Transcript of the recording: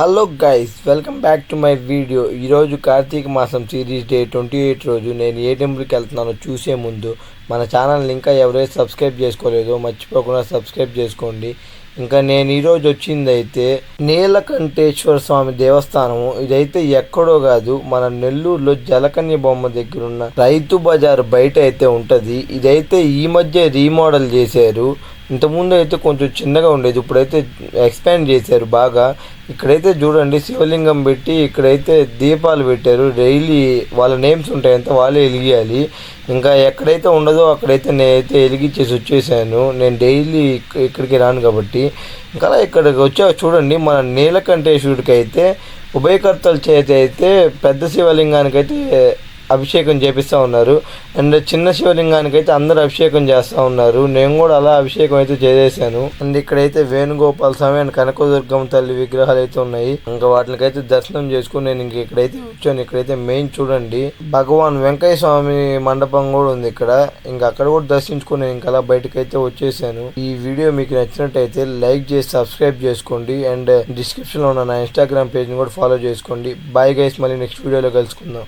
Hello guys, welcome back to my video. ఈరోజు కార్తీక మాసం series day 28 రోజు నేను ఏ టెంపుల్కి వెళ్తున్నానో చూసే ముందు మన ఛానల్ని ఇంకా ఎవరైతే సబ్స్క్రైబ్ చేసుకోలేదో మర్చిపోకుండా సబ్స్క్రైబ్ చేసుకోండి. ఇంకా నేను ఈరోజు వచ్చిందైతే నీలకంఠేశ్వర స్వామి దేవస్థానము. ఇదైతే ఎక్కడో కాదు, మన నెల్లూరులో జలకన్య బొమ్మ దగ్గర ఉన్న రైతు బజార్ బయట అయితే ఉంటుంది. ఇదైతే ఈ మధ్య రీమోడల్ చేశారు. ఇంతకుముందు అయితే కొంచెం చిన్నగా ఉండేది, ఇప్పుడైతే ఎక్స్పాండ్ చేశారు బాగా. ఇక్కడైతే చూడండి, శివలింగం పెట్టి ఇక్కడైతే దీపాలు పెట్టారు. డైలీ వాళ్ళ నేమ్స్ ఉంటాయంటే వాళ్ళే వెలిగియాలి. ఇంకా ఎక్కడైతే ఉండదో అక్కడైతే నేనైతే వెలిగించేసి వచ్చేసాను. నేను డైలీ ఇక్కడికి రాను కాబట్టి. ఇంకా ఇక్కడికి వచ్చా చూడండి, మన నీలకంఠేశ్వరుడికి అయితే ఉభయకర్తల చేతి అయితే పెద్ద శివలింగానికి అయితే అభిషేకం చేపిస్తూ ఉన్నారు. అండ్ చిన్న శివలింగానికి అయితే అందరూ అభిషేకం చేస్తూ ఉన్నారు. నేను కూడా అలా అభిషేకం అయితే చేసేసాను. అండ్ ఇక్కడైతే వేణుగోపాల స్వామి అండ్ కనకదుర్గమ్మ తల్లి విగ్రహాలు అయితే ఉన్నాయి. ఇంకా వాటికైతే దర్శనం చేసుకుని నేను ఇంక ఇక్కడైతే వచ్చాను. ఇక్కడైతే మెయిన్ చూడండి, భగవాన్ వెంకయ్య స్వామి మండపం కూడా ఉంది ఇక్కడ. ఇంకా అక్కడ కూడా దర్శించుకుని నేను ఇంకా అలా బయటకైతే వచ్చేసాను. ఈ వీడియో మీకు నచ్చినట్టయితే లైక్ చేసి సబ్స్క్రైబ్ చేసుకోండి. అండ్ డిస్క్రిప్షన్లో ఉన్న నా ఇన్స్టాగ్రామ్ పేజ్ని కూడా ఫాలో చేసుకోండి. బాయ్ గైస్, మళ్ళీ నెక్స్ట్ వీడియోలో కలుసుకుందాం.